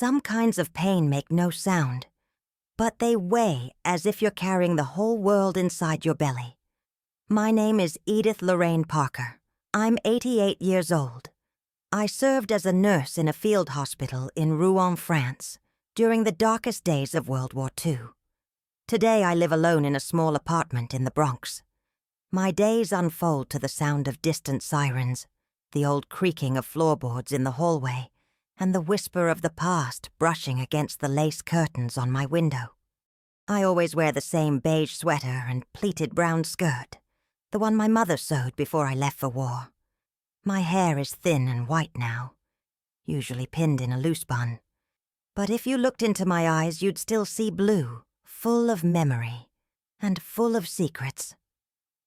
Some kinds of pain make no sound, but they weigh as if you're carrying the whole world inside your belly. My name is Edith Lorraine Parker. I'm 88 years old. I served as a nurse in a field hospital in Rouen, France, during the darkest days of World War II. Today I live alone in a small apartment in the Bronx. My days unfold to the sound of distant sirens, the old creaking of floorboards in the hallway, and the whisper of the past brushing against the lace curtains on my window. I always wear the same beige sweater and pleated brown skirt, the one my mother sewed before I left for war. My hair is thin and white now, usually pinned in a loose bun. But if you looked into my eyes, you'd still see blue, full of memory, and full of secrets.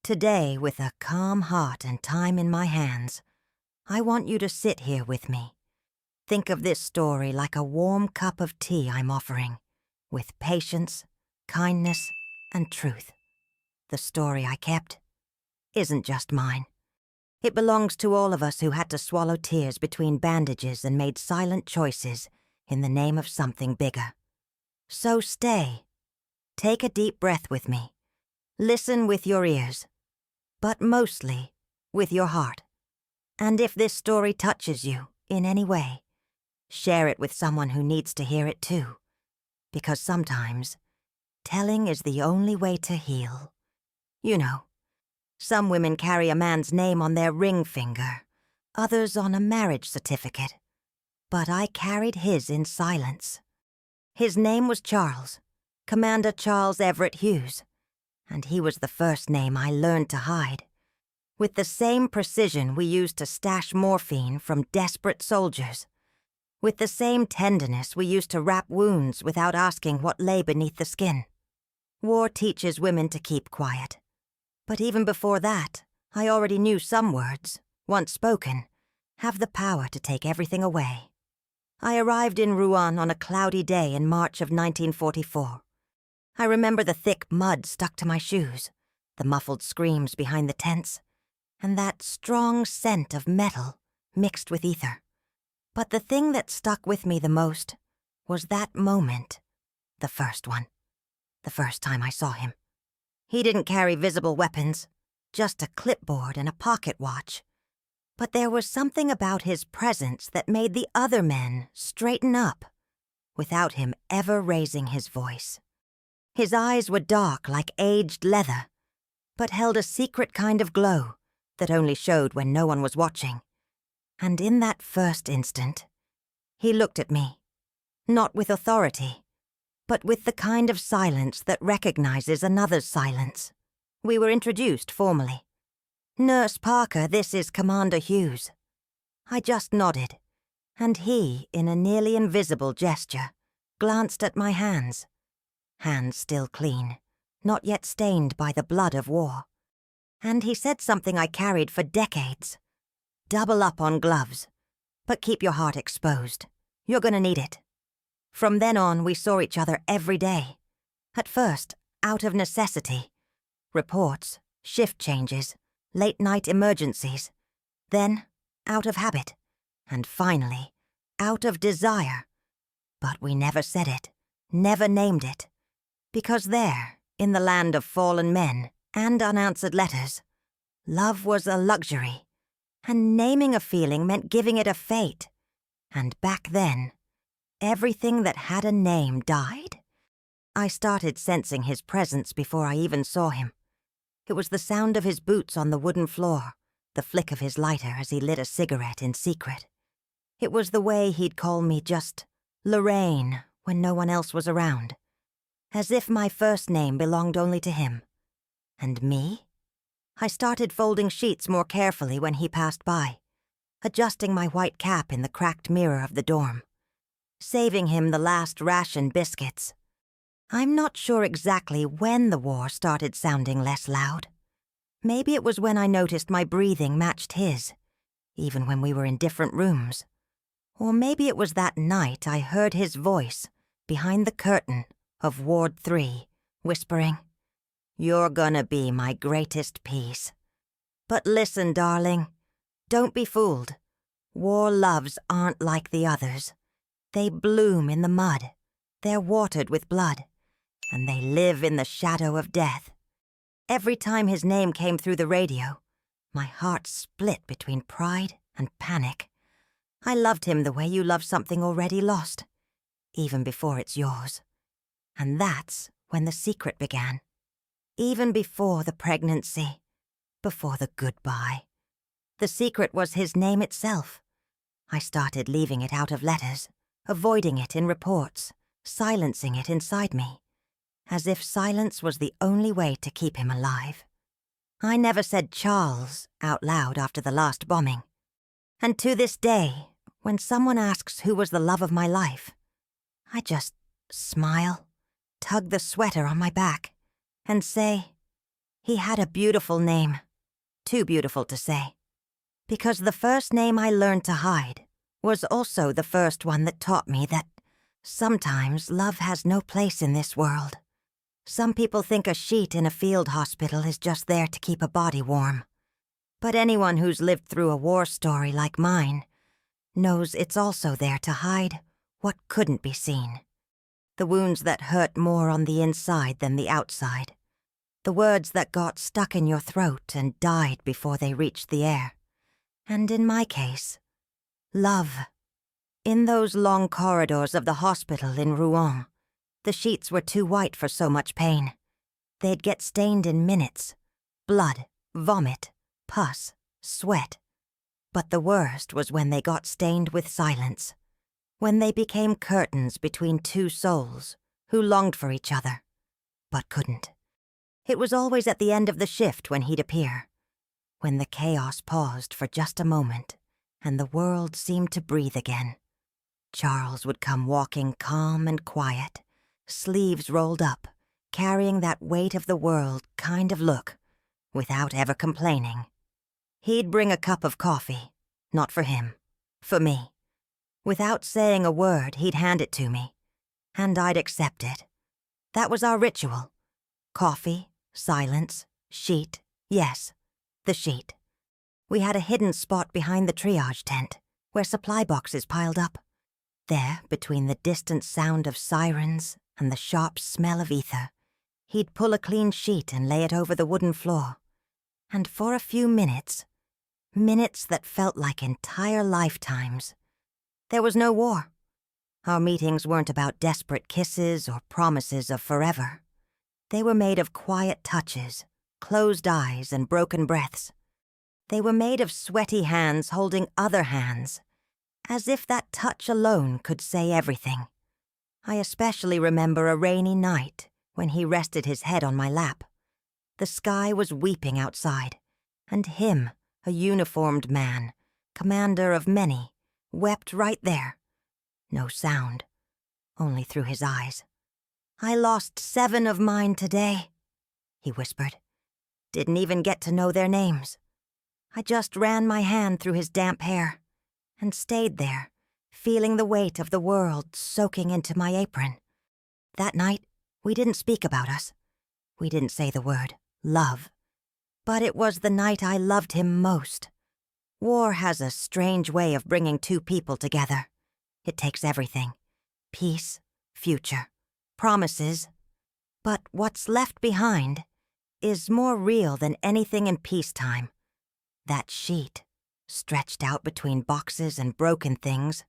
Today, with a calm heart and time in my hands, I want you to sit here with me. Think of this story like a warm cup of tea I'm offering, with patience, kindness, and truth. The story I kept isn't just mine. It belongs to all of us who had to swallow tears between bandages and made silent choices in the name of something bigger. So stay. Take a deep breath with me. Listen with your ears, but mostly with your heart. And if this story touches you in any way, share it with someone who needs to hear it too, because sometimes telling is the only way to heal. You know, some women carry a man's name on their ring finger, others on a marriage certificate. But I carried his in silence. His name was Charles, Commander Charles Everett Hughes, and he was the first name I learned to hide, with the same precision we used to stash morphine from desperate soldiers, with the same tenderness we used to wrap wounds without asking what lay beneath the skin. War teaches women to keep quiet. But even before that, I already knew some words, once spoken, have the power to take everything away. I arrived in Rouen on a cloudy day in March of 1944. I remember the thick mud stuck to my shoes, the muffled screams behind the tents, and that strong scent of metal mixed with ether. But the thing that stuck with me the most was that moment, the first one, the first time I saw him. He didn't carry visible weapons, just a clipboard and a pocket watch. But there was something about his presence that made the other men straighten up, without him ever raising his voice. His eyes were dark like aged leather, but held a secret kind of glow that only showed when no one was watching. And in that first instant, he looked at me, not with authority, but with the kind of silence that recognizes another's silence. We were introduced formally. "Nurse Parker, this is Commander Hughes." I just nodded, and he, in a nearly invisible gesture, glanced at my hands. Hands still clean, not yet stained by the blood of war. And he said something I carried for decades. Double up on gloves, but keep your heart exposed. You're gonna need it. From then on, we saw each other every day. At first, out of necessity. Reports, shift changes, late-night emergencies. Then, out of habit. And finally, out of desire. But we never said it, never named it. Because there, in the land of fallen men and unanswered letters, love was a luxury. And naming a feeling meant giving it a fate. And back then, everything that had a name died. I started sensing his presence before I even saw him. It was the sound of his boots on the wooden floor, the flick of his lighter as he lit a cigarette in secret. It was the way he'd call me just Lorraine when no one else was around, as if my first name belonged only to him. And me? I started folding sheets more carefully when he passed by, adjusting my white cap in the cracked mirror of the dorm, saving him the last ration biscuits. I'm not sure exactly when the war started sounding less loud. Maybe it was when I noticed my breathing matched his, even when we were in different rooms. Or maybe it was that night I heard his voice behind the curtain of Ward 3, whispering, "You're gonna be my greatest piece. But listen, darling, don't be fooled. War loves aren't like the others. They bloom in the mud, they're watered with blood, and they live in the shadow of death. Every time his name came through the radio, my heart split between pride and panic. I loved him the way you love something already lost, even before it's yours. And that's when the secret began. Even before the pregnancy, before the goodbye. The secret was his name itself. I started leaving it out of letters, avoiding it in reports, silencing it inside me, as if silence was the only way to keep him alive. I never said Charles out loud after the last bombing. And to this day, when someone asks who was the love of my life, I just smile, tug the sweater on my back, and say, he had a beautiful name, too beautiful to say. Because the first name I learned to hide was also the first one that taught me that sometimes love has no place in this world. Some people think a sheet in a field hospital is just there to keep a body warm. But anyone who's lived through a war story like mine knows it's also there to hide what couldn't be seen. The wounds that hurt more on the inside than the outside. The words that got stuck in your throat and died before they reached the air. And in my case, love. In those long corridors of the hospital in Rouen, the sheets were too white for so much pain. They'd get stained in minutes. Blood, vomit, pus, sweat. But the worst was when they got stained with silence. When they became curtains between two souls who longed for each other, but couldn't. It was always at the end of the shift when he'd appear. When the chaos paused for just a moment and the world seemed to breathe again. Charles would come walking calm and quiet, sleeves rolled up, carrying that weight of the world kind of look, without ever complaining. He'd bring a cup of coffee, not for him, for me. Without saying a word, he'd hand it to me, and I'd accept it. That was our ritual. Coffee, silence, sheet, yes, the sheet. We had a hidden spot behind the triage tent, where supply boxes piled up. There, between the distant sound of sirens and the sharp smell of ether, he'd pull a clean sheet and lay it over the wooden floor. And for a few minutes that felt like entire lifetimes, there was no war. Our meetings weren't about desperate kisses or promises of forever. They were made of quiet touches, closed eyes, and broken breaths. They were made of sweaty hands holding other hands, as if that touch alone could say everything. I especially remember a rainy night when he rested his head on my lap. The sky was weeping outside, and him, a uniformed man, commander of many, wept right there. No sound, only through his eyes. I lost 7 of mine today, he whispered. Didn't even get to know their names. I just ran my hand through his damp hair and stayed there, feeling the weight of the world soaking into my apron. That night, we didn't speak about us. We didn't say the word love. But it was the night I loved him most. War has a strange way of bringing two people together. It takes everything. Peace, future, promises. But what's left behind is more real than anything in peacetime. That sheet, stretched out between boxes and broken things,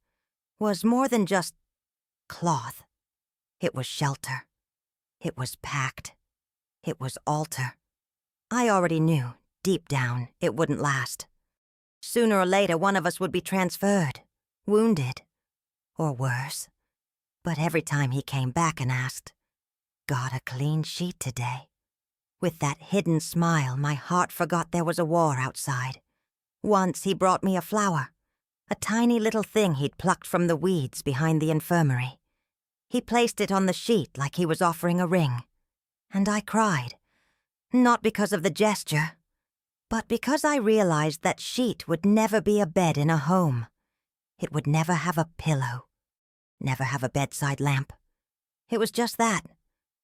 was more than just cloth. It was shelter. It was packed. It was altar. I already knew, deep down, it wouldn't last. Sooner or later, one of us would be transferred, wounded, or worse. But every time he came back and asked, "Got a clean sheet today?" With that hidden smile, my heart forgot there was a war outside. Once he brought me a flower, a tiny little thing he'd plucked from the weeds behind the infirmary. He placed it on the sheet like he was offering a ring. And I cried, not because of the gesture, but because I realized that sheet would never be a bed in a home. It would never have a pillow, never have a bedside lamp. It was just that,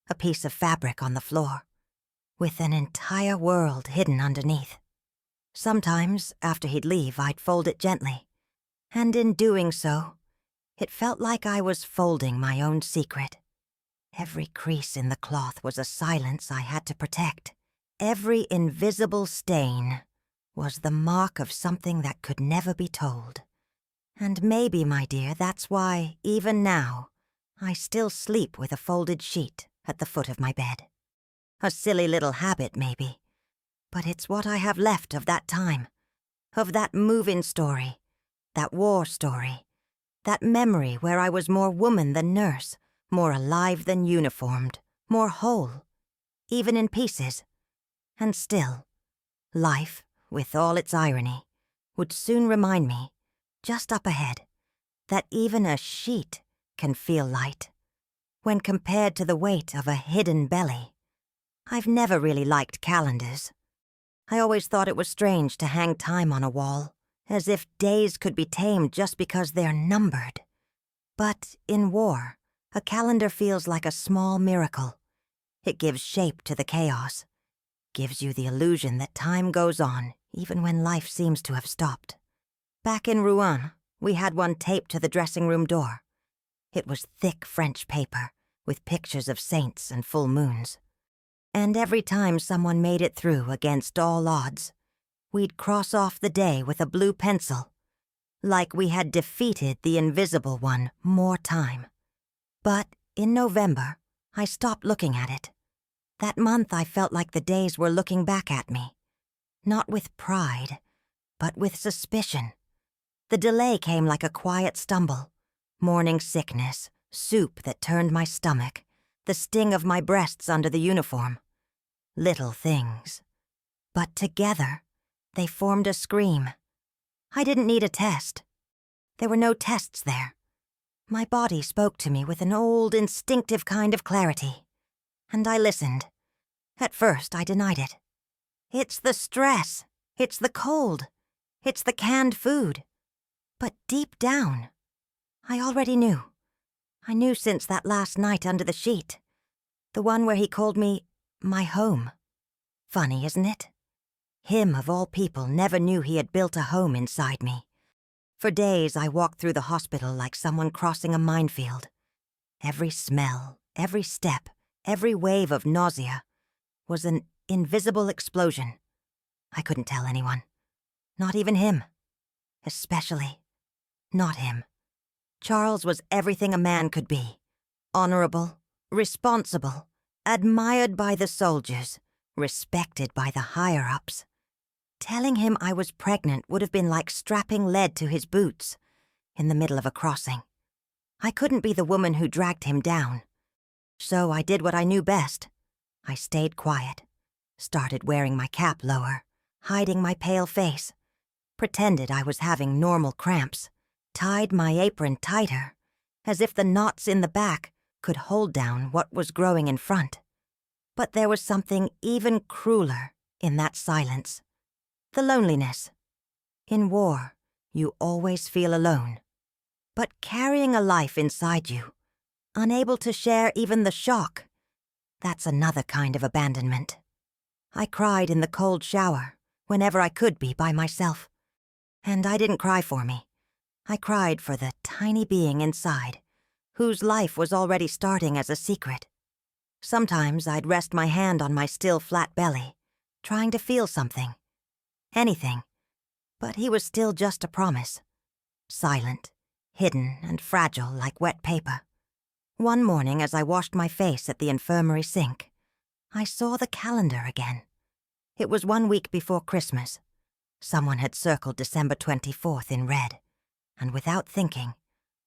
a piece of fabric on the floor, with an entire world hidden underneath. Sometimes, after he'd leave, I'd fold it gently, and in doing so, It felt like I was folding my own secret. Every crease in the cloth was a silence I had to protect. Every invisible stain was the mark of something that could never be told. And maybe, my dear, that's why, even now, I still sleep with a folded sheet at the foot of my bed. A silly little habit, maybe, but it's what I have left of that time, of that move-in story, that war story, that memory where I was more woman than nurse, more alive than uniformed, more whole, even in pieces. And still, life, with all its irony, would soon remind me, just up ahead, that even a sheet can feel light when compared to the weight of a hidden belly. I've never really liked calendars. I always thought it was strange to hang time on a wall, as if days could be tamed just because they're numbered. But in war, a calendar feels like a small miracle. It gives shape to the chaos, gives you the illusion that time goes on even when life seems to have stopped. Back in Rouen, we had one taped to the dressing room door. It was thick French paper with pictures of saints and full moons. And every time someone made it through against all odds, we'd cross off the day with a blue pencil, like we had defeated the invisible one more time. But in November, I stopped looking at it. That month I felt like the days were looking back at me, not with pride, but with suspicion. The delay came like a quiet stumble, morning sickness, soup that turned my stomach, the sting of my breasts under the uniform. Little things. But together, they formed a scream. I didn't need a test. There were no tests there. My body spoke to me with an old, instinctive kind of clarity. And I listened. At first, I denied it. It's the stress. It's the cold. It's the canned food. But deep down, I already knew. I knew since that last night under the sheet. The one where he called me my home. Funny, isn't it? Him, of all people, never knew he had built a home inside me. For days, I walked through the hospital like someone crossing a minefield. Every smell, every step, every wave of nausea was an invisible explosion. I couldn't tell anyone. Not even him. Especially not him. Charles was everything a man could be. Honorable, responsible, admired by the soldiers, respected by the higher-ups. Telling him I was pregnant would have been like strapping lead to his boots in the middle of a crossing. I couldn't be the woman who dragged him down. So I did what I knew best. I stayed quiet, started wearing my cap lower, hiding my pale face, pretended I was having normal cramps, tied my apron tighter, as if the knots in the back could hold down what was growing in front. But there was something even crueler in that silence. The loneliness. In war, you always feel alone. But carrying a life inside you, unable to share even the shock, that's another kind of abandonment. I cried in the cold shower, whenever I could be by myself. And I didn't cry for me. I cried for the tiny being inside, whose life was already starting as a secret. Sometimes I'd rest my hand on my still flat belly, trying to feel something. Anything. But he was still just a promise. Silent, hidden, and fragile like wet paper. One morning as I washed my face at the infirmary sink, I saw the calendar again. It was 1 week before Christmas. Someone had circled December 24th in red, and without thinking,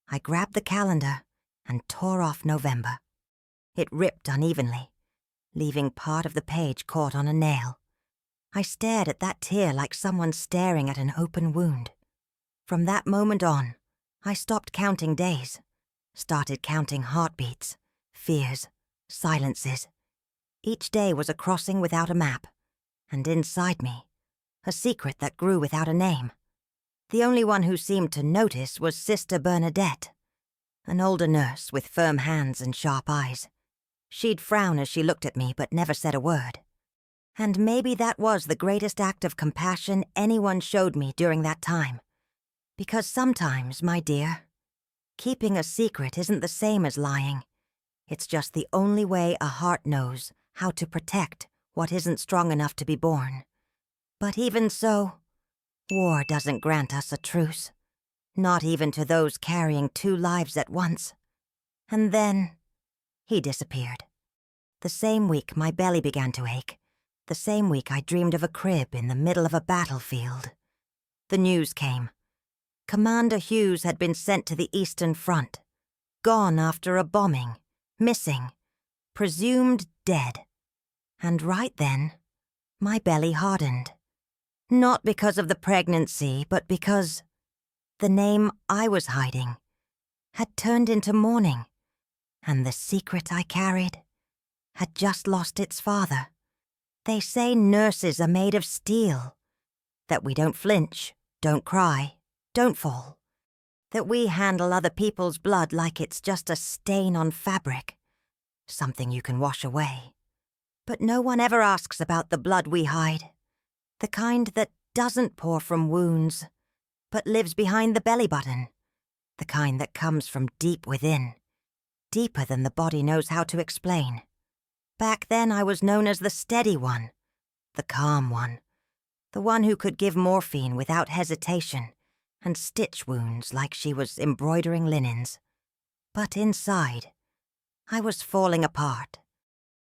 I grabbed the calendar and tore off November. It ripped unevenly, leaving part of the page caught on a nail. I stared at that tear like someone staring at an open wound. From that moment on, I stopped counting days, started counting heartbeats, fears, silences. Each day was a crossing without a map, and inside me, a secret that grew without a name. The only one who seemed to notice was Sister Bernadette, an older nurse with firm hands and sharp eyes. She'd frown as she looked at me but never said a word. And maybe that was the greatest act of compassion anyone showed me during that time. Because sometimes, my dear, Keeping a secret isn't the same as lying. It's just the only way a heart knows how to protect what isn't strong enough to be born. But even so, war doesn't grant us a truce. Not even to those carrying 2 lives at once. And then, he disappeared. The same week my belly began to ache. The same week I dreamed of a crib in the middle of a battlefield. The news came. Commander Hughes had been sent to the Eastern Front. Gone after a bombing. Missing. Presumed dead. And right then, my belly hardened. Not because of the pregnancy, but because the name I was hiding had turned into mourning, and the secret I carried had just lost its father. They say nurses are made of steel, that we don't flinch, don't cry, don't fall, that we handle other people's blood like it's just a stain on fabric, something you can wash away. But no one ever asks about the blood we hide, the kind that doesn't pour from wounds, but lives behind the belly button, the kind that comes from deep within, deeper than the body knows how to explain. Back then I was known as the steady one, the calm one, the one who could give morphine without hesitation and stitch wounds like she was embroidering linens. But inside, I was falling apart.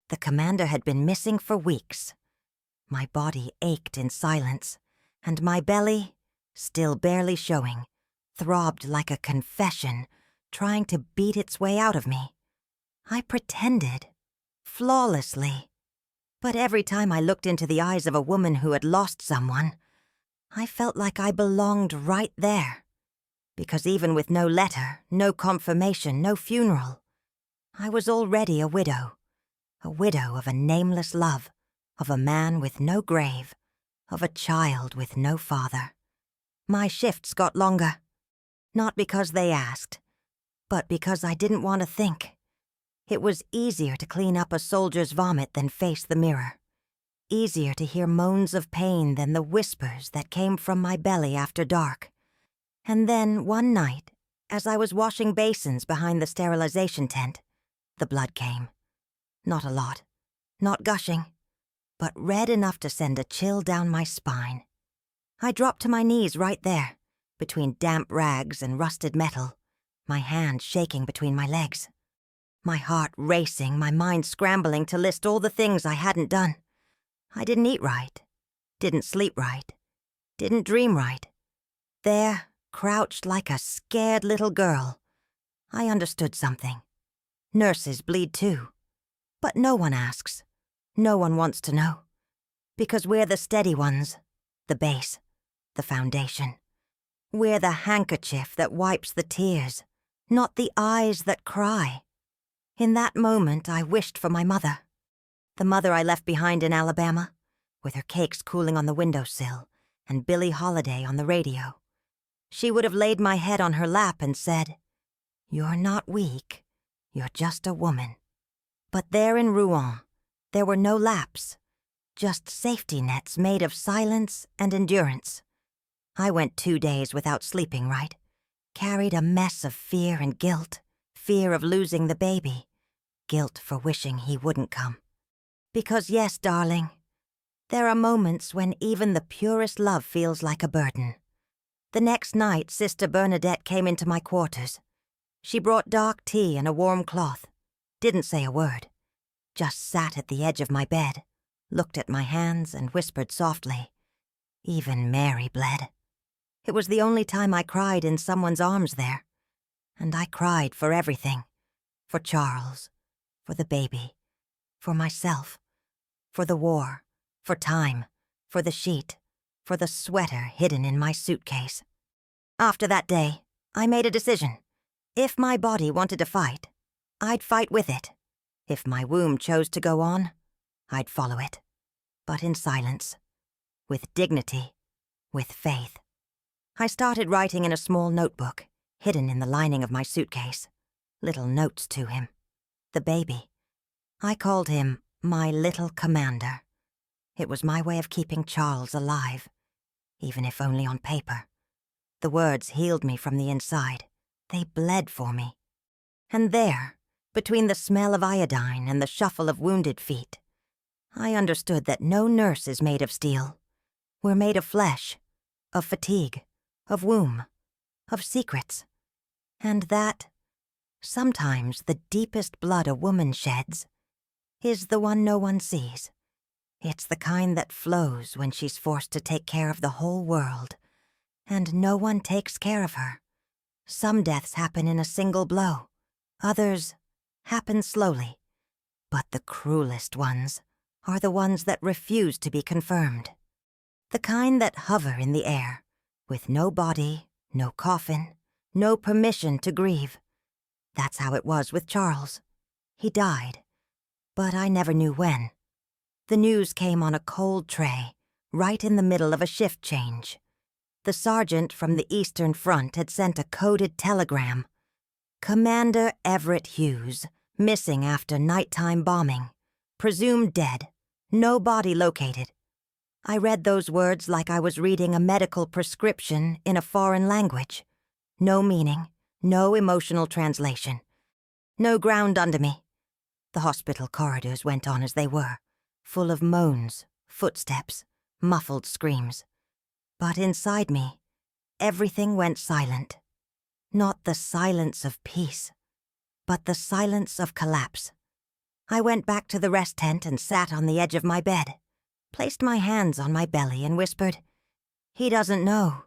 The commander had been missing for weeks. My body ached in silence, and my belly, still barely showing, throbbed like a confession, trying to beat its way out of me. I pretended, flawlessly. But every time I looked into the eyes of a woman who had lost someone, I felt like I belonged right there. Because even with no letter, no confirmation, no funeral, I was already a widow of a nameless love, of a man with no grave, of a child with no father. My shifts got longer, not because they asked, but because I didn't want to think. It was easier to clean up a soldier's vomit than face the mirror. Easier to hear moans of pain than the whispers that came from my belly after dark. And then one night, as I was washing basins behind the sterilization tent, the blood came. Not a lot, not gushing, but red enough to send a chill down my spine. I dropped to my knees right there, between damp rags and rusted metal, my hand shaking between my legs. My heart racing, my mind scrambling to list all the things I hadn't done. I didn't eat right, didn't sleep right, didn't dream right. There, crouched like a scared little girl, I understood something. Nurses bleed too. But no one asks. No one wants to know. Because we're the steady ones, the base, the foundation. We're the handkerchief that wipes the tears, not the eyes that cry. In that moment, I wished for my mother. The mother I left behind in Alabama, with her cakes cooling on the windowsill and Billie Holiday on the radio. She would have laid my head on her lap and said, "You're not weak, you're just a woman." But there in Rouen, there were no laps, just safety nets made of silence and endurance. I went 2 days without sleeping right, carried a mess of fear and guilt, fear of losing the baby, guilt for wishing he wouldn't come. Because yes, darling, there are moments when even the purest love feels like a burden. The next night, Sister Bernadette came into my quarters. She brought dark tea and a warm cloth. Didn't say a word. Just sat at the edge of my bed, looked at my hands and whispered softly, "Even Mary bled." It was the only time I cried in someone's arms there. And I cried for everything. For Charles, for the baby, for myself, for the war, for time, for the sheet, for the sweater hidden in my suitcase. After that day, I made a decision. If my body wanted to fight, I'd fight with it. If my womb chose to go on, I'd follow it. But in silence, with dignity, with faith. I started writing in a small notebook, hidden in the lining of my suitcase. Little notes to him. The baby. I called him my little commander. It was my way of keeping Charles alive, even if only on paper. The words healed me from the inside. They bled for me. And there, between the smell of iodine and the shuffle of wounded feet, I understood that no nurse is made of steel. We're made of flesh, of fatigue, of womb, of secrets. And that, sometimes the deepest blood a woman sheds is the one no one sees. It's the kind that flows when she's forced to take care of the whole world, and no one takes care of her. Some deaths happen in a single blow. Others happen slowly. But the cruelest ones are the ones that refuse to be confirmed. The kind that hover in the air, with no body, no coffin, no permission to grieve. That's how it was with Charles. He died, but I never knew when. The news came on a cold tray, right in the middle of a shift change. The sergeant from the Eastern Front had sent a coded telegram. Commander Everett Hughes, missing after nighttime bombing. Presumed dead. No body located. I read those words like I was reading a medical prescription in a foreign language. No meaning, no emotional translation. No ground under me. The hospital corridors went on as they were, full of moans, footsteps, muffled screams. But inside me, everything went silent. Not the silence of peace, but the silence of collapse. I went back to the rest tent and sat on the edge of my bed, placed my hands on my belly and whispered, "He doesn't know.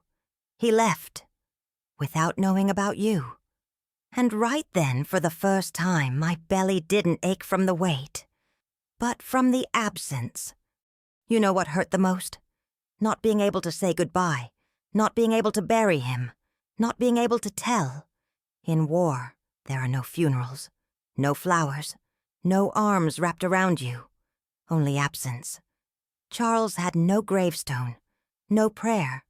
He left, without knowing about you." And right then, for the first time, my belly didn't ache from the weight, but from the absence. You know what hurt the most? Not being able to say goodbye, not being able to bury him, not being able to tell. In war, there are no funerals, no flowers, no arms wrapped around you, only absence. Charles had no gravestone, no prayer,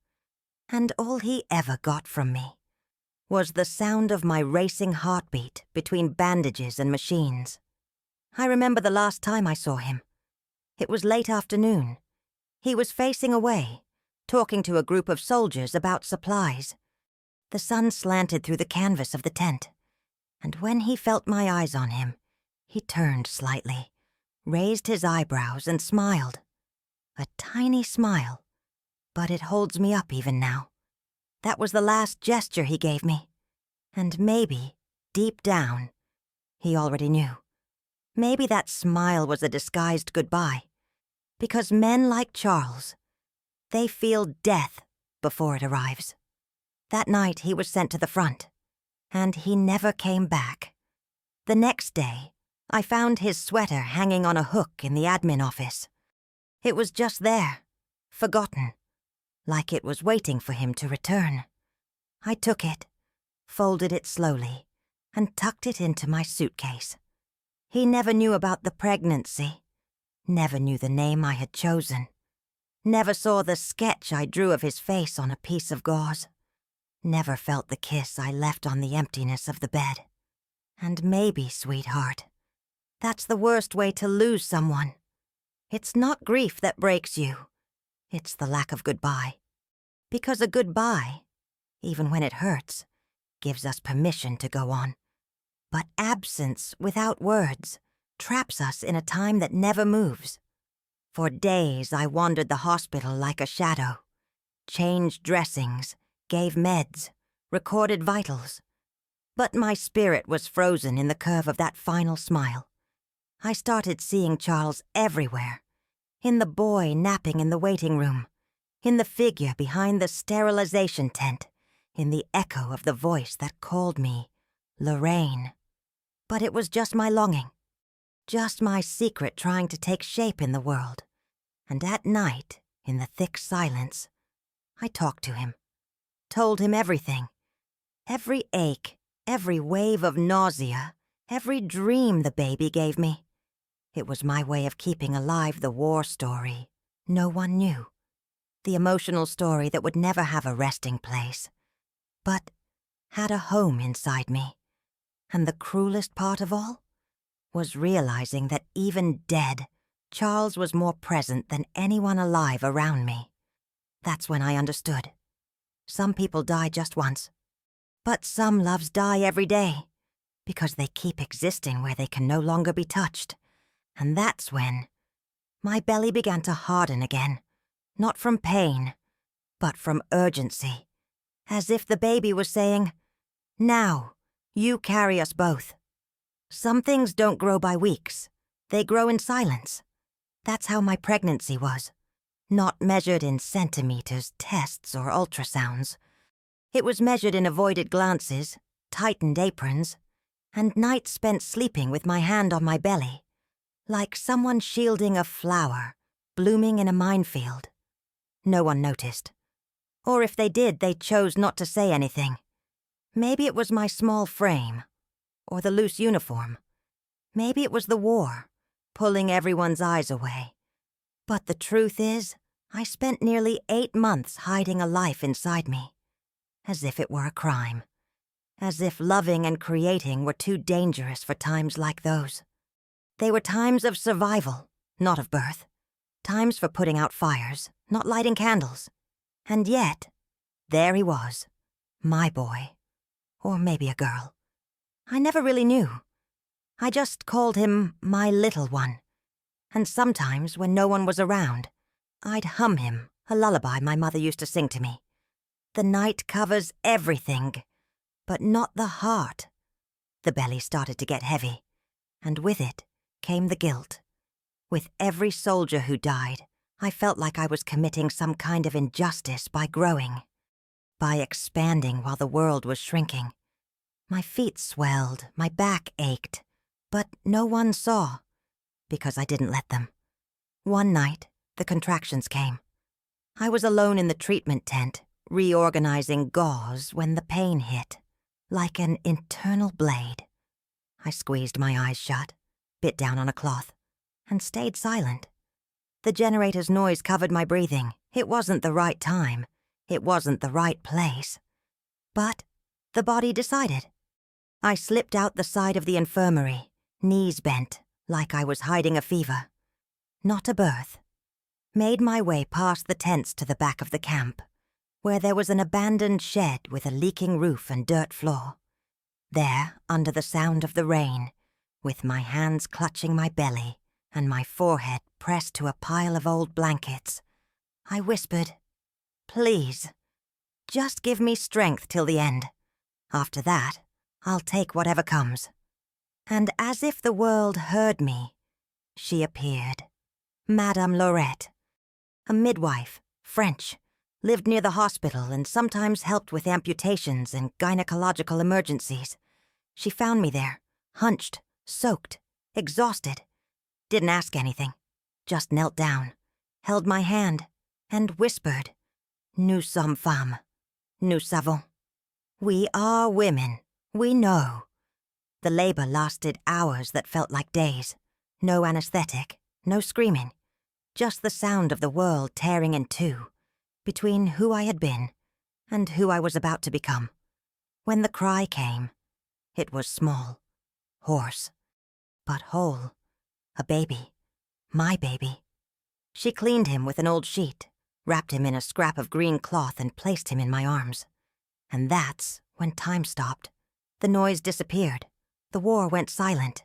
and all he ever got from me was the sound of my racing heartbeat between bandages and machines. I remember the last time I saw him. It was late afternoon. He was facing away, talking to a group of soldiers about supplies. The sun slanted through the canvas of the tent, and when he felt my eyes on him, he turned slightly, raised his eyebrows and smiled. A tiny smile, but it holds me up even now. That was the last gesture he gave me. And maybe, deep down, he already knew. Maybe that smile was a disguised goodbye. Because men like Charles, they feel death before it arrives. That night he was sent to the front, and he never came back. The next day, I found his sweater hanging on a hook in the admin office. It was just there, forgotten, like it was waiting for him to return. I took it, folded it slowly, and tucked it into my suitcase. He never knew about the pregnancy, never knew the name I had chosen, never saw the sketch I drew of his face on a piece of gauze, never felt the kiss I left on the emptiness of the bed. And maybe, sweetheart, that's the worst way to lose someone. It's not grief that breaks you. It's the lack of goodbye. Because a goodbye, even when it hurts, gives us permission to go on. But absence without words traps us in a time that never moves. For days I wandered the hospital like a shadow, changed dressings, gave meds, recorded vitals. But my spirit was frozen in the curve of that final smile. I started seeing Charles everywhere. In the boy napping in the waiting room, in the figure behind the sterilization tent, in the echo of the voice that called me Lorraine. But it was just my longing, just my secret trying to take shape in the world. And at night, in the thick silence, I talked to him, told him everything. Every ache, every wave of nausea, every dream the baby gave me. It was my way of keeping alive the war story no one knew. The emotional story that would never have a resting place, but had a home inside me. And the cruelest part of all was realizing that even dead, Charles was more present than anyone alive around me. That's when I understood. Some people die just once, But some loves die every day, because they keep existing where they can no longer be touched. And that's when my belly began to harden again, not from pain, but from urgency, as if the baby was saying, "Now, you carry us both." Some things don't grow by weeks. They grow in silence. That's how my pregnancy was, not measured in centimeters, tests, or ultrasounds. It was measured in avoided glances, tightened aprons, and nights spent sleeping with my hand on my belly, like someone shielding a flower blooming in a minefield. No one noticed. Or if they did, they chose not to say anything. Maybe it was my small frame, or the loose uniform. Maybe it was the war, pulling everyone's eyes away. But the truth is, I spent nearly 8 months hiding a life inside me, as if it were a crime, as if loving and creating were too dangerous for times like those. They were times of survival, not of birth. Times for putting out fires, not lighting candles. And yet, there he was, my boy. Or maybe a girl. I never really knew. I just called him my little one. And sometimes, when no one was around, I'd hum him a lullaby my mother used to sing to me. The night covers everything, but not the heart. The belly started to get heavy, and with it came the guilt. With every soldier who died, I felt like I was committing some kind of injustice by growing, by expanding while the world was shrinking. My feet swelled, my back ached, but no one saw, because I didn't let them. One night, the contractions came. I was alone in the treatment tent, reorganizing gauze when the pain hit, like an internal blade. I squeezed my eyes shut, bit down on a cloth, and stayed silent. The generator's noise covered my breathing. It wasn't the right time. It wasn't the right place. But the body decided. I slipped out the side of the infirmary, knees bent, like I was hiding a fever. Not a birth. Made my way past the tents to the back of the camp, where there was an abandoned shed with a leaking roof and dirt floor. There, under the sound of the rain, with my hands clutching my belly and my forehead pressed to a pile of old blankets, I whispered, "Please, just give me strength till the end. After that, I'll take whatever comes." And as if the world heard me, she appeared. Madame Laurette, a midwife, French, lived near the hospital and sometimes helped with amputations and gynecological emergencies. She found me there, hunched, soaked, exhausted. Didn't ask anything, just knelt down, held my hand, and whispered, "Nous sommes femmes. Nous savons." We are women. We know. The labor lasted hours that felt like days. No anesthetic, no screaming. Just the sound of the world tearing in two, between who I had been and who I was about to become. When the cry came, it was small, hoarse, but whole. A baby. My baby. She cleaned him with an old sheet, wrapped him in a scrap of green cloth and placed him in my arms. And that's when time stopped. The noise disappeared. The war went silent.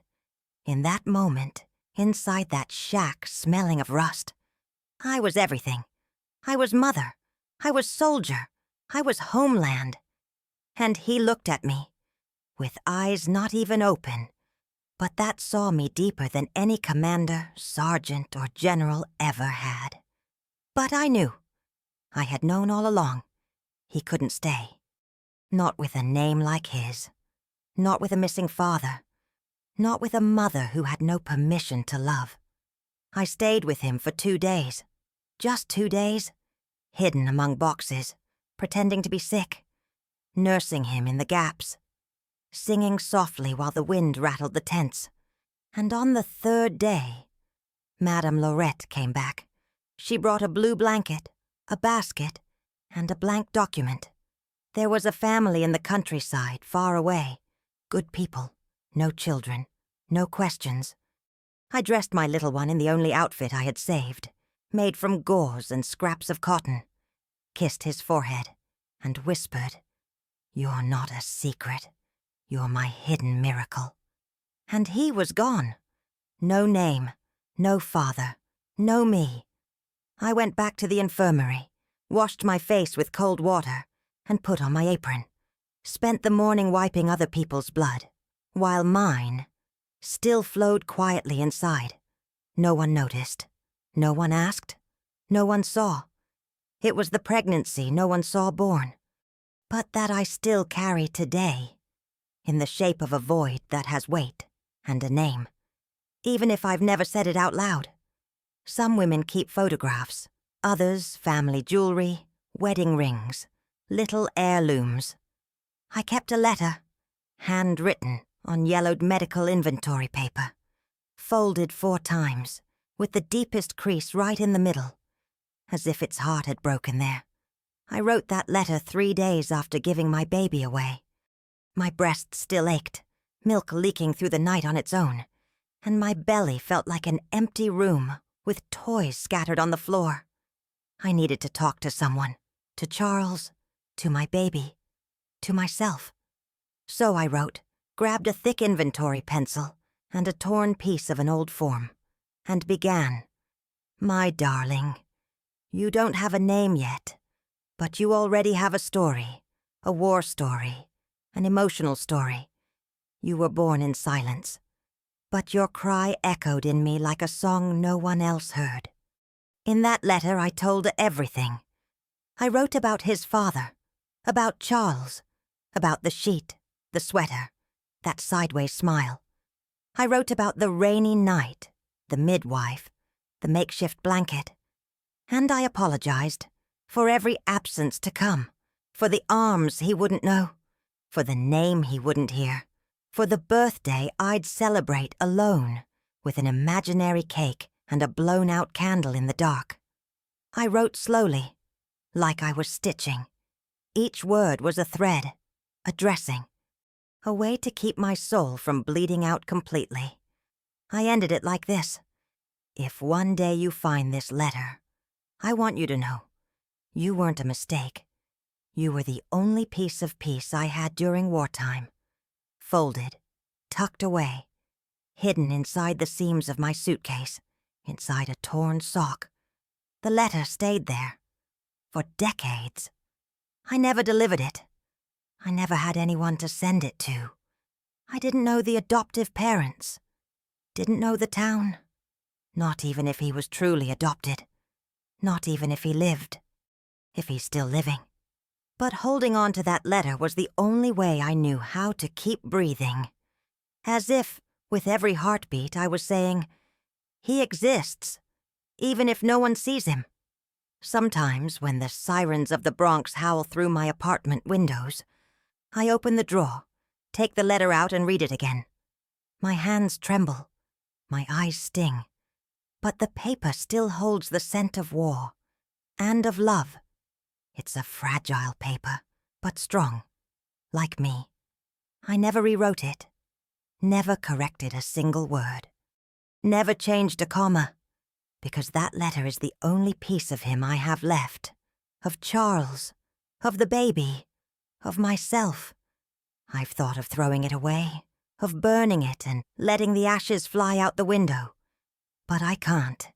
In that moment, inside that shack smelling of rust, I was everything. I was mother. I was soldier. I was homeland. And he looked at me, with eyes not even open, but that saw me deeper than any commander, sergeant, or general ever had. But I knew. I had known all along. He couldn't stay. Not with a name like his. Not with a missing father. Not with a mother who had no permission to love. I stayed with him for 2 days. Just 2 days. Hidden among boxes, pretending to be sick. Nursing him in the gaps. Singing softly while the wind rattled the tents. And on the 3rd day, Madame Laurette came back. She brought a blue blanket, a basket, and a blank document. There was a family in the countryside, far away. Good people, no children, no questions. I dressed my little one in the only outfit I had saved, made from gauze and scraps of cotton, kissed his forehead, and whispered, You're not a secret. You're my hidden miracle. And he was gone. No name, no father, no me. I went back to the infirmary, washed my face with cold water, and put on my apron. Spent the morning wiping other people's blood, while mine still flowed quietly inside. No one noticed. No one asked. No one saw. It was the pregnancy no one saw born, but that I still carry today, in the shape of a void that has weight and a name, even if I've never said it out loud. Some women keep photographs, others family jewelry, wedding rings, little heirlooms. I kept a letter, handwritten on yellowed medical inventory paper, folded 4 times, with the deepest crease right in the middle, as if its heart had broken there. I wrote that letter 3 days after giving my baby away. My breast still ached, milk leaking through the night on its own, and my belly felt like an empty room with toys scattered on the floor. I needed to talk to someone, to Charles, to my baby, to myself. So I wrote, grabbed a thick inventory pencil and a torn piece of an old form, and began. My darling, you don't have a name yet, but you already have a story, a war story, an emotional story. You were born in silence, but your cry echoed in me like a song no one else heard. In that letter I told everything. I wrote about his father, about Charles, about the sheet, the sweater, that sideways smile. I wrote about the rainy night, the midwife, the makeshift blanket. And I apologized for every absence to come, for the arms he wouldn't know, for the name he wouldn't hear, for the birthday I'd celebrate alone with an imaginary cake and a blown-out candle in the dark. I wrote slowly, like I was stitching. Each word was a thread, a dressing, a way to keep my soul from bleeding out completely. I ended it like this. If one day you find this letter, I want you to know, you weren't a mistake. You were the only piece of peace I had during wartime. Folded, tucked away, hidden inside the seams of my suitcase, inside a torn sock. The letter stayed there. For decades. I never delivered it. I never had anyone to send it to. I didn't know the adoptive parents. Didn't know the town. Not even if he was truly adopted. Not even if he lived. If he's still living. But holding on to that letter was the only way I knew how to keep breathing. As if, with every heartbeat, I was saying, he exists, even if no one sees him. Sometimes, when the sirens of the Bronx howl through my apartment windows, I open the drawer, take the letter out and read it again. My hands tremble, my eyes sting, but the paper still holds the scent of war and of love. It's a fragile paper, but strong, like me. I never rewrote it, never corrected a single word, never changed a comma, because that letter is the only piece of him I have left, of Charles, of the baby, of myself. I've thought of throwing it away, of burning it and letting the ashes fly out the window, but I can't,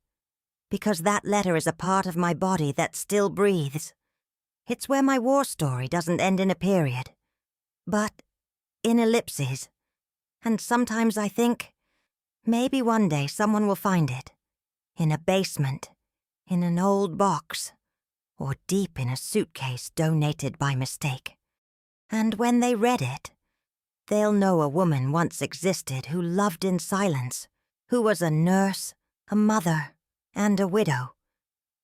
because that letter is a part of my body that still breathes. It's where my war story doesn't end in a period, but in ellipses. And sometimes I think, maybe one day someone will find it. In a basement, in an old box, or deep in a suitcase donated by mistake. And when they read it, they'll know a woman once existed who loved in silence, who was a nurse, a mother, and a widow,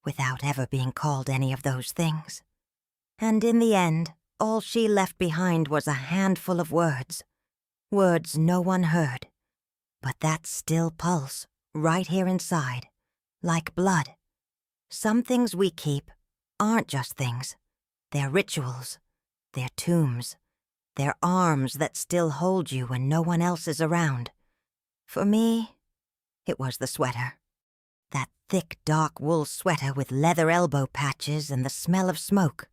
without ever being called any of those things. And in the end, all she left behind was a handful of words. Words no one heard, but that still pulse right here inside, like blood. Some things we keep aren't just things. They're rituals. They're tombs. They're arms that still hold you when no one else is around. For me, it was the sweater. That thick, dark wool sweater with leather elbow patches and the smell of smoke.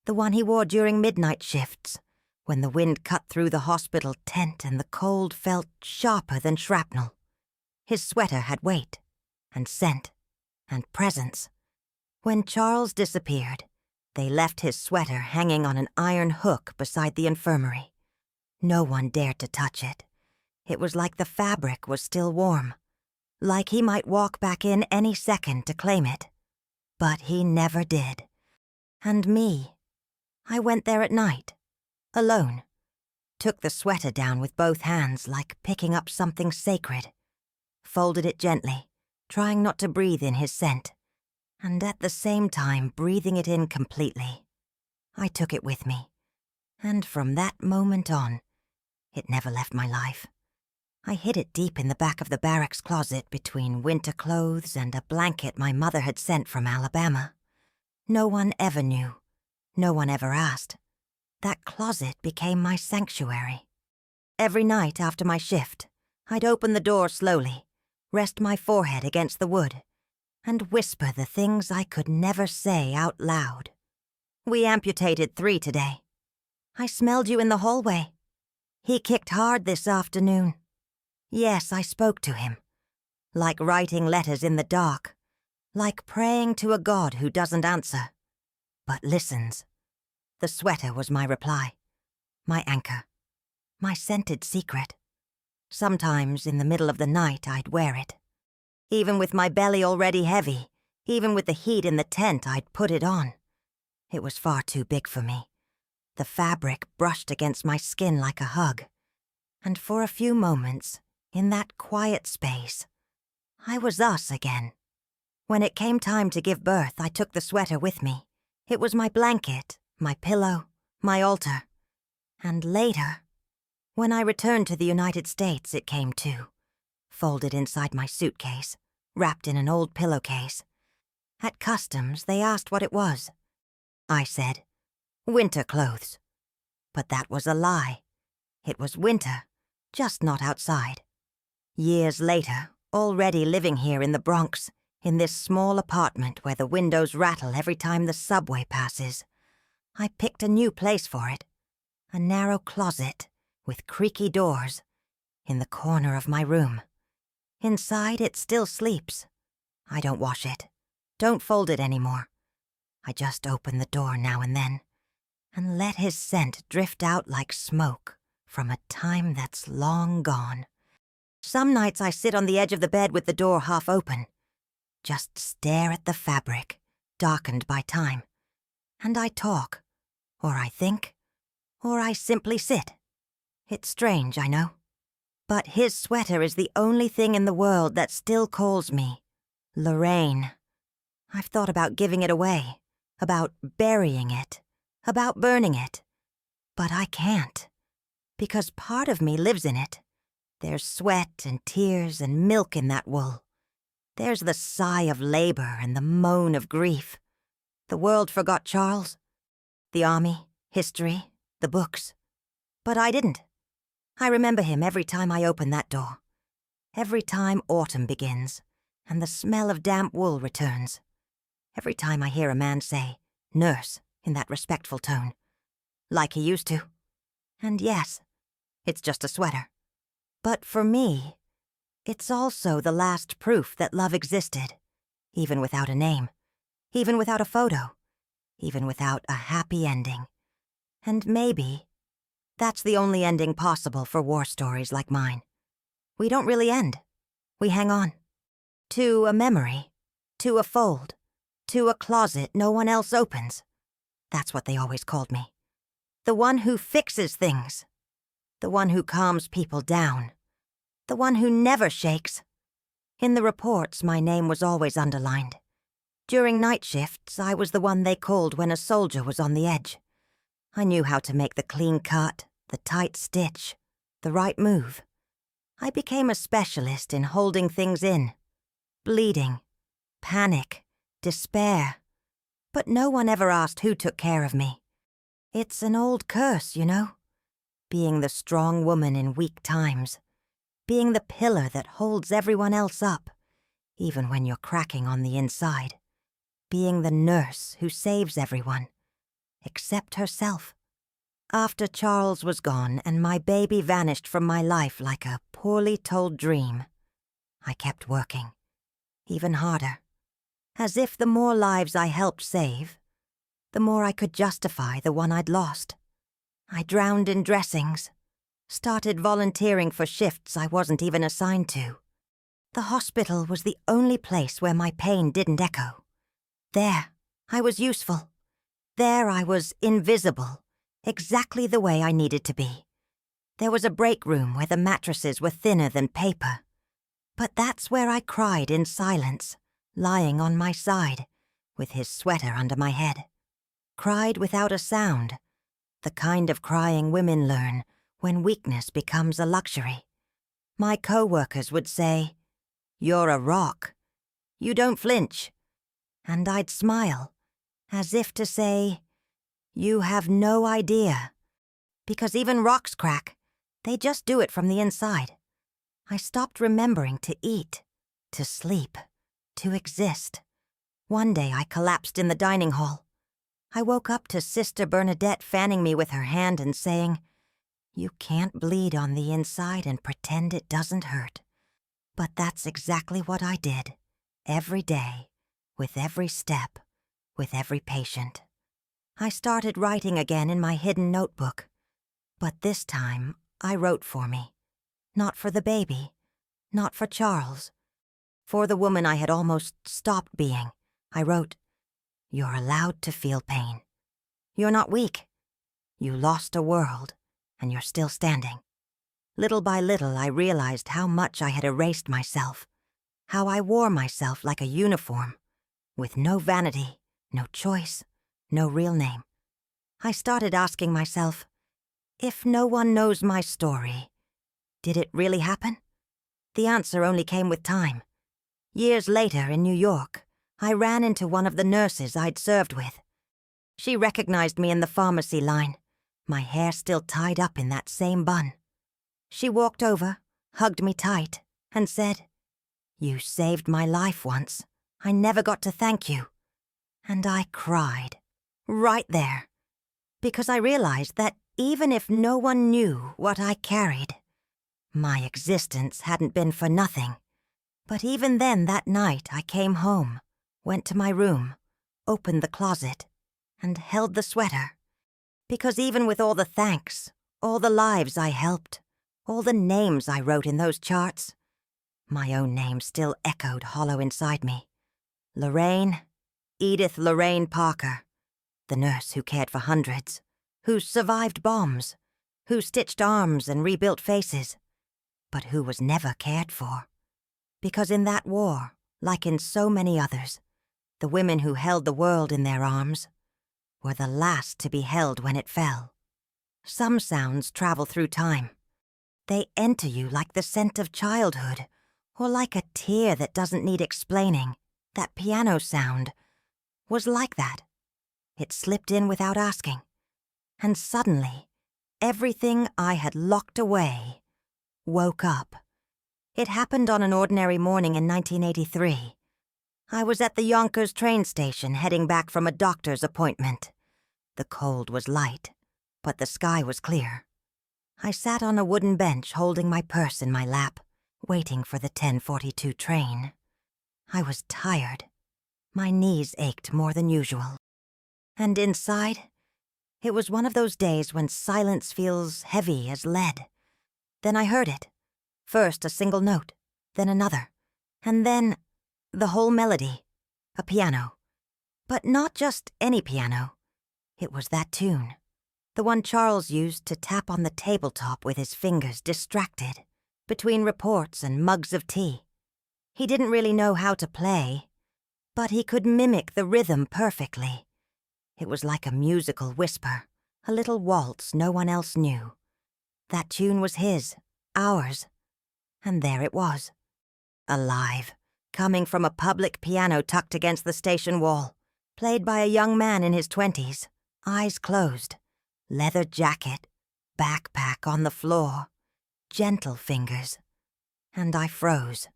The one he wore during midnight shifts, when the wind cut through the hospital tent and the cold felt sharper than shrapnel. His sweater had weight, and scent, and presence. When Charles disappeared, they left his sweater hanging on an iron hook beside the infirmary. No one dared to touch it. It was like the fabric was still warm, like he might walk back in any second to claim it. But he never did. And me, I went there at night, alone, took the sweater down with both hands like picking up something sacred, folded it gently, trying not to breathe in his scent, and at the same time breathing it in completely. I took it with me, and from that moment on, it never left my life. I hid it deep in the back of the barracks closet between winter clothes and a blanket my mother had sent from Alabama. No one ever knew. No one ever asked. That closet became my sanctuary. Every night after my shift, I'd open the door slowly, rest my forehead against the wood, and whisper the things I could never say out loud. We amputated 3 today. I smelled you in the hallway. He kicked hard this afternoon. Yes, I spoke to him. Like writing letters in the dark. Like praying to a God who doesn't answer, but listens. The sweater was my reply, my anchor, my scented secret. Sometimes in the middle of the night I'd wear it. Even with my belly already heavy, even with the heat in the tent, I'd put it on. It was far too big for me. The fabric brushed against my skin like a hug. And for a few moments, in that quiet space, I was us again. When it came time to give birth, I took the sweater with me. It was my blanket, my pillow, my altar. And later, when I returned to the United States, it came too, folded inside my suitcase, wrapped in an old pillowcase. At customs, they asked what it was. I said, winter clothes. But that was a lie. It was winter, just not outside. Years later, already living here in the Bronx, in this small apartment where the windows rattle every time the subway passes, I picked a new place for it. A narrow closet with creaky doors in the corner of my room. Inside it still sleeps. I don't wash it, don't fold it anymore. I just open the door now and then and let his scent drift out like smoke from a time that's long gone. Some nights I sit on the edge of the bed with the door half open, just stare at the fabric, darkened by time. And I talk, or I think, or I simply sit. It's strange, I know. But his sweater is the only thing in the world that still calls me Lorraine. I've thought about giving it away, about burying it, about burning it. But I can't, because part of me lives in it. There's sweat and tears and milk in that wool. There's the sigh of labor and the moan of grief. The world forgot Charles. The army, history, the books. But I didn't. I remember him every time I open that door. Every time autumn begins and the smell of damp wool returns. Every time I hear a man say, "Nurse," in that respectful tone. Like he used to. And yes, it's just a sweater. But for me, it's also the last proof that love existed, even without a name, even without a photo, even without a happy ending. And maybe that's the only ending possible for war stories like mine. We don't really end. We hang on. To a memory, to a fold, to a closet no one else opens. That's what they always called me. The one who fixes things. The one who calms people down. The one who never shakes. In the reports, my name was always underlined. During night shifts, I was the one they called when a soldier was on the edge. I knew how to make the clean cut, the tight stitch, the right move. I became a specialist in holding things in. Bleeding, panic, despair. But no one ever asked who took care of me. It's an old curse, you know? Being the strong woman in weak times. Being the pillar that holds everyone else up, even when you're cracking on the inside. Being the nurse who saves everyone, except herself. After Charles was gone and my baby vanished from my life like a poorly told dream, I kept working, even harder, as if the more lives I helped save, the more I could justify the one I'd lost. I drowned in dressings, started volunteering for shifts I wasn't even assigned to. The hospital was the only place where my pain didn't echo. There, I was useful. There, I was invisible, exactly the way I needed to be. There was a break room where the mattresses were thinner than paper. But that's where I cried in silence, lying on my side, with his sweater under my head. Cried without a sound, the kind of crying women learn when weakness becomes a luxury. My co-workers would say, "You're a rock. You don't flinch." And I'd smile, as if to say, "You have no idea." Because even rocks crack. They just do it from the inside. I stopped remembering to eat, to sleep, to exist. One day I collapsed in the dining hall. I woke up to Sister Bernadette fanning me with her hand and saying, "You can't bleed on the inside and pretend it doesn't hurt." But that's exactly what I did, every day, with every step, with every patient. I started writing again in my hidden notebook, but this time I wrote for me. Not for the baby, not for Charles. For the woman I had almost stopped being, I wrote, "You're allowed to feel pain. You're not weak. You lost a world, and you're still standing." Little by little, I realized how much I had erased myself, how I wore myself like a uniform, with no vanity, no choice, no real name. I started asking myself, if no one knows my story, did it really happen? The answer only came with time. Years later in New York, I ran into one of the nurses I'd served with. She recognized me in the pharmacy line, my hair still tied up in that same bun. She walked over, hugged me tight, and said, "You saved my life once. I never got to thank you." And I cried, right there, because I realized that even if no one knew what I carried, my existence hadn't been for nothing. But even then that night I came home, went to my room, opened the closet, and held the sweater. Because even with all the thanks, all the lives I helped, all the names I wrote in those charts, my own name still echoed hollow inside me. Lorraine, Edith Lorraine Parker, the nurse who cared for hundreds, who survived bombs, who stitched arms and rebuilt faces, but who was never cared for. Because in that war, like in so many others, the women who held the world in their arms were the last to be held when it fell. Some sounds travel through time. They enter you like the scent of childhood, or like a tear that doesn't need explaining. That piano sound was like that. It slipped in without asking. And suddenly, everything I had locked away woke up. It happened on an ordinary morning in 1983. I was at the Yonkers train station heading back from a doctor's appointment. The cold was light, but the sky was clear. I sat on a wooden bench holding my purse in my lap, waiting for the 10:42 train. I was tired. My knees ached more than usual. And inside, it was one of those days when silence feels heavy as lead. Then I heard it. First a single note, then another, and then the whole melody, a piano. But not just any piano. It was that tune, the one Charles used to tap on the tabletop with his fingers distracted, between reports and mugs of tea. He didn't really know how to play, but he could mimic the rhythm perfectly. It was like a musical whisper, a little waltz no one else knew. That tune was his, ours. And there it was, alive, coming from a public piano tucked against the station wall, played by a young man in his 20s, eyes closed, leather jacket, backpack on the floor, gentle fingers. And I froze.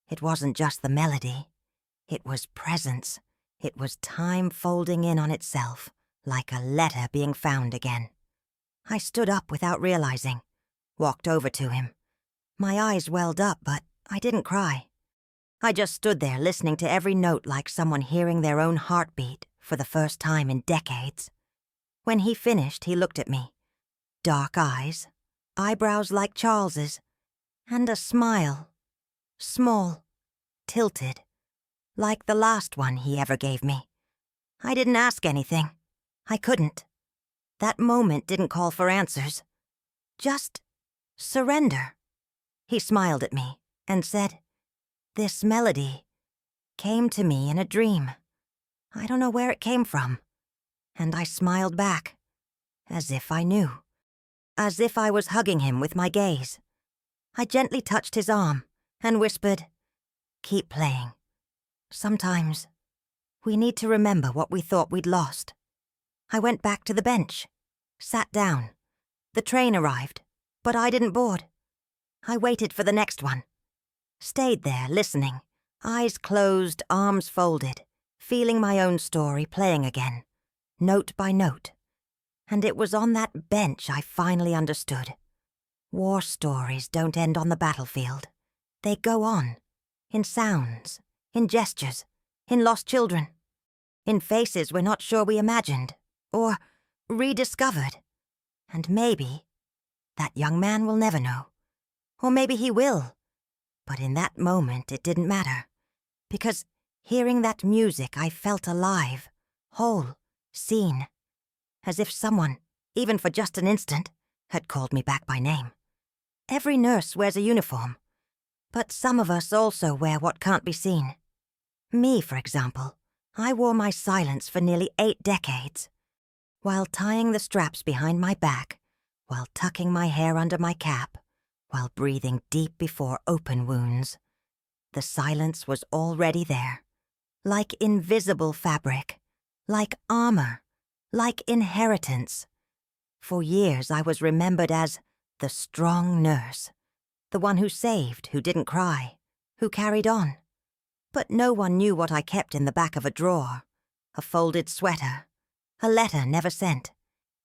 It wasn't just the melody. It was presence. It was time folding in on itself, like a letter being found again. I stood up without realizing, walked over to him. My eyes welled up, but I didn't cry. I just stood there listening to every note like someone hearing their own heartbeat for the first time in decades. When he finished, he looked at me. Dark eyes, eyebrows like Charles's, and a smile. Small, tilted, like the last one he ever gave me. I didn't ask anything. I couldn't. That moment didn't call for answers. Just surrender. He smiled at me and said, "This melody came to me in a dream. I don't know where it came from." And I smiled back, as if I knew, as if I was hugging him with my gaze. I gently touched his arm and whispered, "Keep playing. Sometimes we need to remember what we thought we'd lost." I went back to the bench, sat down. The train arrived, but I didn't board. I waited for the next one. Stayed there, listening, eyes closed, arms folded, feeling my own story playing again, note by note. And it was on that bench I finally understood. War stories don't end on the battlefield. They go on, in sounds, in gestures, in lost children, in faces we're not sure we imagined, or rediscovered. And maybe that young man will never know. Or maybe he will. But in that moment, it didn't matter. Because hearing that music, I felt alive, whole, seen. As if someone, even for just an instant, had called me back by name. Every nurse wears a uniform. But some of us also wear what can't be seen. Me, for example, I wore my silence for nearly 8 decades. While tying the straps behind my back, while tucking my hair under my cap, while breathing deep before open wounds. The silence was already there, like invisible fabric, like armor, like inheritance. For years I was remembered as the strong nurse, the one who saved, who didn't cry, who carried on. But no one knew what I kept in the back of a drawer, a folded sweater, a letter never sent,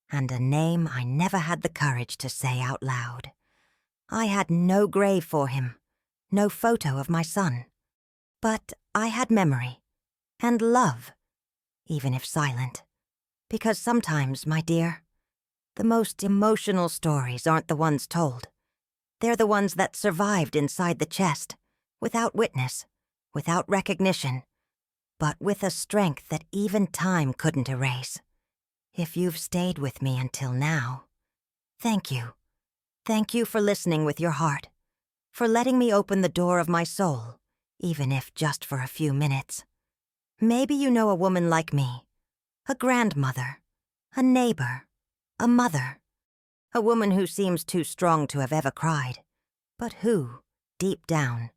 and a name I never had the courage to say out loud. I had no grave for him, no photo of my son. But I had memory, and love, even if silent. Because sometimes, my dear, the most emotional stories aren't the ones told. They're the ones that survived inside the chest, without witness, without recognition, but with a strength that even time couldn't erase. If you've stayed with me until now, thank you. Thank you for listening with your heart, for letting me open the door of my soul, even if just for a few minutes. Maybe you know a woman like me, a grandmother, a neighbor, a mother, a woman who seems too strong to have ever cried, but who, deep down,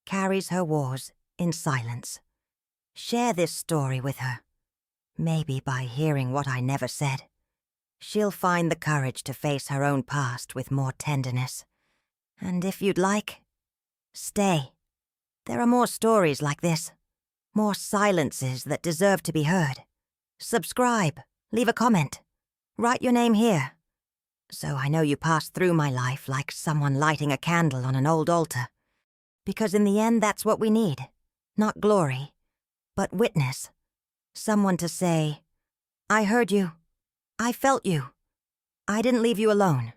carries her wars in silence. Share this story with her. Maybe by hearing what I never said, she'll find the courage to face her own past with more tenderness. And if you'd like, stay. There are more stories like this, more silences that deserve to be heard. Subscribe, leave a comment, write your name here, so I know you passed through my life like someone lighting a candle on an old altar. Because in the end, that's what we need. Not glory, but witness. Someone to say, "I heard you. I felt you. I didn't leave you alone."